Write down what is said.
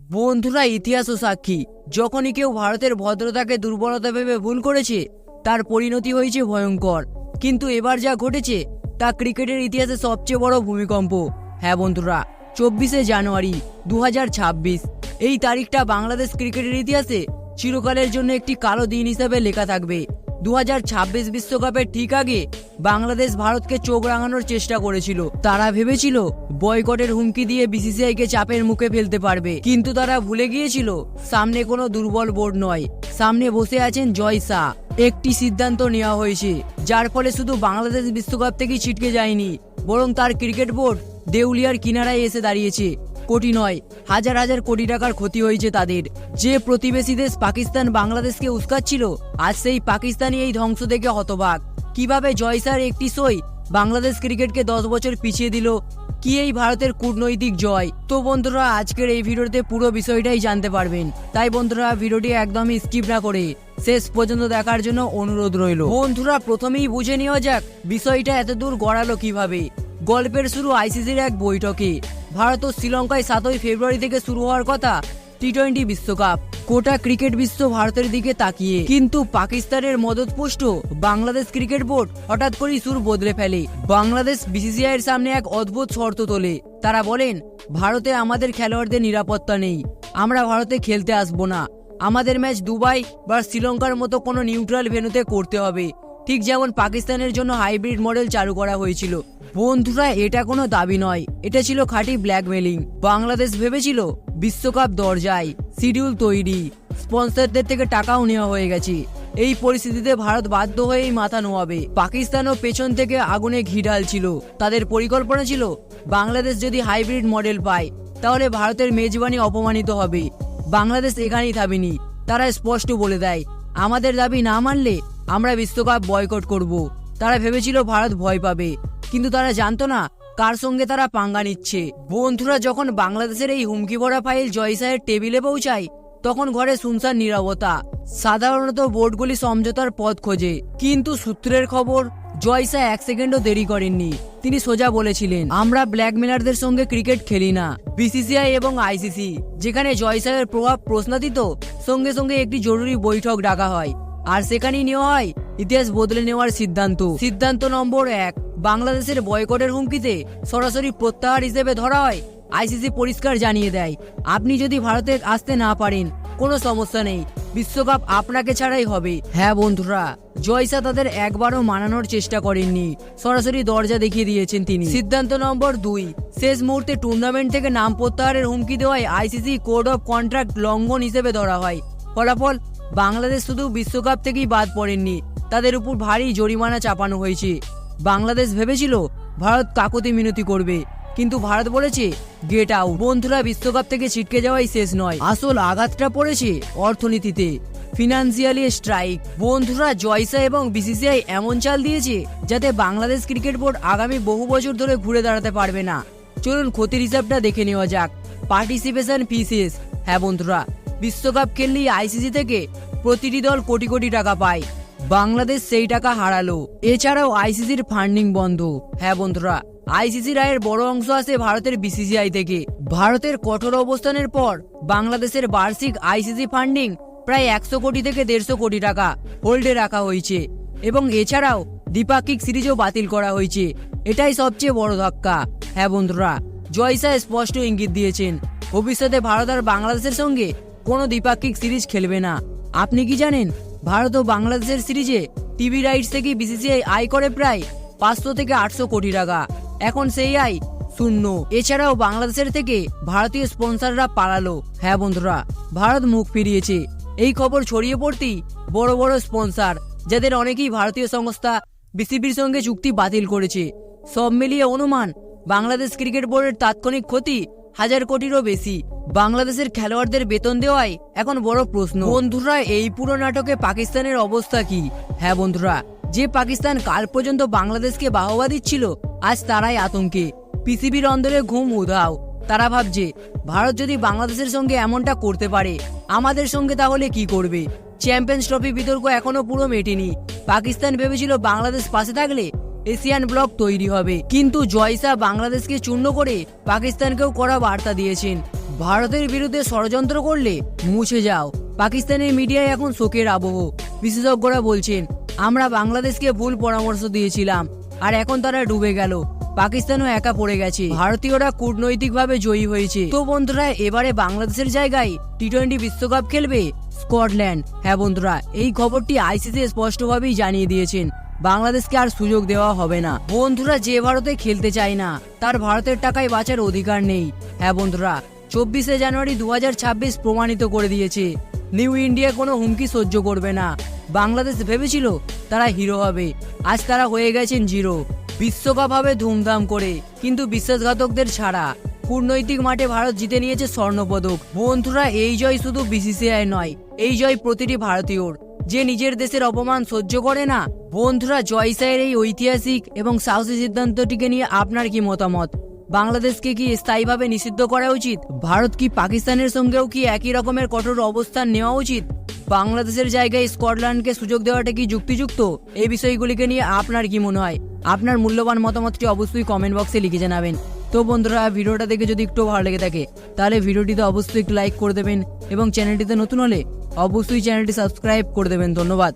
বন্ধুরা, ইতিহাস ও সাক্ষী, যখনই কেউ ভারতের ভদ্রতাকে দুর্বলতা ভেবে ভুল করেছে তার পরিণতি হয়েছে ভয়ঙ্কর। কিন্তু এবার যা ঘটেছে তা ক্রিকেটের ইতিহাসে সবচেয়ে বড় ভূমিকম্প। হ্যাঁ বন্ধুরা, 24শে জানুয়ারি 2026 এই তারিখটা বাংলাদেশ ক্রিকেটের ইতিহাসে চিরকালের জন্য একটি কালো দিন হিসেবে লেখা থাকবে। 2026 বিশ্বকাপের ঠিক আগে বাংলাদেশ ভারতকে চোখ রাঙানোর চেষ্টা করেছিল। তারা ভেবেছিল বয়কটের হুমকি দিয়ে বিসিসিআইকে চাপের মুখে ফেলতে পারবে, কিন্তু তারা ভুলে গিয়েছিল সামনে কোনো দুর্বল বোর্ড নয়, সামনে বসে আছেন জয় শাহ। একটি সিদ্ধান্ত নেওয়া হয়েছে যার ফলে শুধু বাংলাদেশ বিশ্বকাপ থেকেই ছিটকে যায়নি, বরং তার ক্রিকেট বোর্ড দেউলিয়ার কিনারায় এসে দাঁড়িয়েছে। কোটি নয়, হাজার হাজার কোটি টাকার ক্ষতি হয়েছে তাদের। যে প্রতিবেশী দেশ পাকিস্তান বাংলাদেশকে উস্কাচ্ছিল, আজ সেই পাকিস্তানি এই ধ্বংস দেখে হতবাক। কিভাবে জয়সার একটি সই বাংলাদেশ ক্রিকেটকে 10 বছর পিছিয়ে দিল, কি এই ভারতের কূটনৈতিক জয়? তো বন্ধুরা, আজকের এই ভিডিওতে পুরো বিষয়টাই জানতে পারবেন। তাই বন্ধুরা, ভিডিওটি একদমই স্কিপ না করে শেষ পর্যন্ত দেখার জন্য অনুরোধ রইল। বন্ধুরা, প্রথমেই বুঝে নেওয়া যাক বিষয়টা এত দূর গড়ালো কিভাবে। গল্পের শুরু আইসিসির এক বৈঠকে। ভারত ও শ্রীলঙ্কায় 7ই ফেব্রুয়ারি থেকে শুরু হওয়ার কথা টি-20 বিশ্বকাপ। গোটা ক্রিকেট বিশ্ব ভারতের দিকে তাকিয়ে, কিন্তু পাকিস্তানের মদতপুষ্ট বাংলাদেশ ক্রিকেট বোর্ড হঠাৎ করেই সুর বদলে ফেলে। বাংলাদেশ বিসিসিআই এর সামনে এক অদ্ভুত শর্ত তোলে। তারা বলেন, ভারতে আমাদের খেলোয়াড়দের নিরাপত্তা নেই, আমরা ভারতে খেলতে আসবো না। আমাদের ম্যাচ দুবাই বা শ্রীলঙ্কার মতো কোনো নিউট্রাল ভেন্যুতে করতে হবে, ঠিক যেমন পাকিস্তানের জন্য হাইব্রিড মডেল চালু করা হয়েছিল। বন্ধুরা, এটা কোনো দাবি নয়, এটা ছিল খাঁটি ব্ল্যাকমেলিং। বাংলাদেশ ভেবেছিল বিশ্বকাপ দরজায়, শিডিউল তৈরি, স্পন্সরদের থেকে টাকাও নেওয়া হয়ে গেছে। এই পরিস্থিতিতে ভারত বাধ্য হয়েই মাথা নোয়াবে। পাকিস্তানও পেছন থেকে আগুনে ঘি ঢালছিল। তাদের পরিকল্পনা ছিল, বাংলাদেশ যদি হাইব্রিড মডেল পায় তাহলে ভারতের মেজবানি অপমানিত হবে। বাংলাদেশ এখানেই থামেনি, তারা স্পষ্ট বলে দেয়, আমাদের দাবি না মানলে আমরা বিশ্বকাপ বয়কট করব। তারা ভেবেছিল ভারত ভয় পাবে, কিন্তু তারা জানতো না কার সঙ্গে তারা পাঙ্গা নিচ্ছে। বন্ধুরা, যখন বাংলাদেশের এই হুমকি ভরা ফাইল জয় শাহের টেবিলে পৌঁছায়, তখন ঘরে শুনশান নীরবতা। সাধারণত বোর্ডগুলি সমঝোতার পথ খোঁজে, কিন্তু সূত্রের খবর, জয় শাহ 1 সেকেন্ডও দেরি করেননি। তিনি সোজা বলেছিলেন, আমরা ব্ল্যাকমেলারদের সঙ্গে ক্রিকেট খেলি না। বিসিসিআই এবং আইসিসি, যেখানে জয় শাহের প্রভাব প্রশ্নাতীত, সঙ্গে সঙ্গে একটি জরুরি বৈঠক ডাকা হয়, আর সেখানেই নেওয়া হয় ইতিহাস বদলে নেওয়ার সিদ্ধান্ত। সিদ্ধান্ত নম্বর 1, বাংলাদেশের বয়কটের হুমকিতে সরাসরি প্রত্যাহার হিসেবে ধরা হয়। আইসিসি পরিষ্কার জানিয়ে দেয়, আপনি যদি ভারতে আসতে না পারেন কোনো সমস্যা নেই, বিশ্বকাপ আপনাকে ছাড়াই হবে। হ্যাঁ বন্ধুরা, জয় শাহ তাদের একবারও মানানোর চেষ্টা করেননি, সরাসরি দরজা দেখিয়ে দিয়েছেন তিনি। সিদ্ধান্ত নম্বর 2, শেষ মুহূর্তে টুর্নামেন্ট থেকে নাম প্রত্যাহারের হুমকি দেওয়ায় আইসিসি কোড অফ কন্ট্রাক্ট লঙ্ঘন হিসেবে ধরা হয়। ফলাফল, বাংলাদেশ শুধু বিশ্বকাপ থেকেই বাদ পড়েননি, তাদের উপর ভারী জরিমানা চাপানো হয়েছে। বাংলাদেশ ভেবেছিল ভারত কাকুতি মিনতি করবে, কিন্তু ভারত বলেছে গেট আউট। বন্ধুরা, বিশ্বকাপ থেকে ছিটকে যাওয়াই শেষ নয়, আসল আঘাতটা পড়েছে অর্থনীতিতে, ফিনান্সিয়ালি স্ট্রাইক। বন্ধুরা, জয় শাহ এবং বিসিসিআই এমন চাল দিয়েছে যাতে বাংলাদেশ ক্রিকেট বোর্ড আগামী বহু বছর ধরে ঘুরে দাঁড়াতে পারবে না। চলুন ক্ষতির হিসাবটা দেখে নেওয়া যাক। পার্টিসিপেশন ফিসেস। হ্যাঁ বন্ধুরা, বিশ্বকাপ খেললেই আইসিসি থেকে প্রতিটি দল কোটি কোটি টাকা পায়, বাংলাদেশ সেই টাকা হারালো। এছাড়াও আইসিসির ফান্ডিং বন্ধ। হ্যাঁ বন্ধুরা, আইসিসির আয়ের বড় অংশ আসে ভারতের বিসিসিআই থেকে। ভারতের কঠোর অবস্থানের পর বাংলাদেশের বার্ষিক আইসিসি ফান্ডিং প্রায় 100 কোটি থেকে 150 কোটি টাকা হোল্ডে রাখা হয়েছে, এবং এছাড়াও দ্বিপাক্ষিক সিরিজও বাতিল করা হয়েছে। এটাই সবচেয়ে বড় ধাক্কা। হ্যাঁ বন্ধুরা, জয় শাহ স্পষ্ট ইঙ্গিত দিয়েছেন, ভবিষ্যতে ভারত আর বাংলাদেশের সঙ্গে কোনো দ্বিপাক্ষিক সিরিজ খেলবে না। আপনি কি জানেন, ভারত ও বাংলাদেশের সিরিজে টিভি রাইটস থেকে বিসিসিআই আয় করে প্রায় 500 থেকে 800 কোটি টাকা। এখন সেই আয় শূন্য। এছাড়াও বাংলাদেশের থেকে ভারতীয় স্পন্সররা পালালো। হ্যাঁ বন্ধুরা, ভারত মুখ ফিরিয়েছে। এই খবর ছড়িয়ে পড়তেই বড় বড় স্পন্সর, যাদের অনেকেই ভারতীয় সংস্থা, বিসিবির সঙ্গে চুক্তি বাতিল করেছে। সব মিলিয়ে অনুমান, বাংলাদেশ ক্রিকেট বোর্ডের তাৎক্ষণিক ক্ষতি 1000 কোটিরও বেশি। বাংলাদেশের খেলোয়াড়দের বেতন দেওয়াই এখন বড় প্রশ্ন। বন্ধুরা, এই পুরো নাটকে পাকিস্তানের অবস্থা কি? হ্যাঁ বন্ধুরা, যে পাকিস্তান কাল পর্যন্ত বাংলাদেশকে বাহবা দিচ্ছিল, আজ তারাই আতঙ্কে। পিসিবির অন্দরে ঘুম উধাও। তারা ভাবছে, ভারত যদি বাংলাদেশের সঙ্গে এমনটা করতে পারে, আমাদের সঙ্গে তাহলে কি করবে? চ্যাম্পিয়ন্স ট্রফি বিতর্ক এখনো পুরো মেটেনি। পাকিস্তান ভেবেছিল বাংলাদেশ পাশে থাকলে এশিয়ান ব্লক তৈরি হবে, কিন্তু জয় শাহ বাংলাদেশকে চূর্ণ করে পাকিস্তানকেও কড়া বার্তা দিয়েছেন। ভারতের বিরুদ্ধে ষড়যন্ত্র করলে মুছে যাও। পাকিস্তানের মিডিয়ায় এখন শোকের আবহ। বিশেষজ্ঞরা বলছেন, আমরা বাংলাদেশকে ভুল পরামর্শ দিয়েছিলাম আর এখন তারা ডুবে গেল। পাকিস্তানও একা পড়ে গেছে, ভারতীয়রা কূটনৈতিকভাবে জয়ী হয়েছে। তো বন্ধুরা, এবারে বাংলাদেশের জায়গায় টি-20 বিশ্বকাপ খেলবে স্কটল্যান্ড। হ্যাঁ বন্ধুরা, এই খবরটি আইসিসি স্পষ্টভাবেই জানিয়ে দিয়েছেন, বাংলাদেশকে আর সুযোগ দেওয়া হবে না। বন্ধুরা, যে ভারতে খেলতে চায় না তার ভারতের টাকায় বাঁচার অধিকার নেই। হ্যাঁ বন্ধুরা, 24শে জানুয়ারি 2026 প্রমাণিত করে দিয়েছে, নিউ ইন্ডিয়া কোনো হুমকি সহ্য করবে না। বাংলাদেশ ভেবেছিল তারা হিরো হবে, আজ তারা হয়ে গেছেন জিরো। বিশ্বকাপ হবে ধুমধাম করে, কিন্তু বিশ্বাসঘাতকদের ছাড়া। কূটনৈতিক মাঠে ভারত জিতে নিয়েছে স্বর্ণপদক। বন্ধুরা, এই জয় শুধু বিসিসিআই নয়, এই জয় প্রতিটি ভারতীয়র যে নিজের দেশের অপমান সহ্য করে না। বন্ধুরা, জয় স্যারের এই ঐতিহাসিক এবং সাহসী সিদ্ধান্তটিকে নিয়ে আপনার কি মতামত? বাংলাদেশকে কি স্থায়ীভাবে নিষিদ্ধ করা উচিত? ভারত কি পাকিস্তানের সঙ্গেও কি একই রকমের কঠোর অবস্থান নেওয়া উচিত? বাংলাদেশের জায়গায় স্কটল্যান্ডকে সুযোগ দেওয়াটা কি যুক্তিযুক্ত? এই বিষয়গুলিকে নিয়ে আপনার কি মনে হয়? আপনার মূল্যবান মতামতটি অবশ্যই কমেন্ট বক্সে লিখে জানাবেন। তো বন্ধুরা, ভিডিওটা দেখে যদি একটু ভালো লেগে থাকে তাহলে ভিডিওটিতে অবশ্যই একটু লাইক করে দেবেন এবং চ্যানেলটিতে নতুন হলে অবশ্যই চ্যানেলটি সাবস্ক্রাইব করে দেবেন। ধন্যবাদ।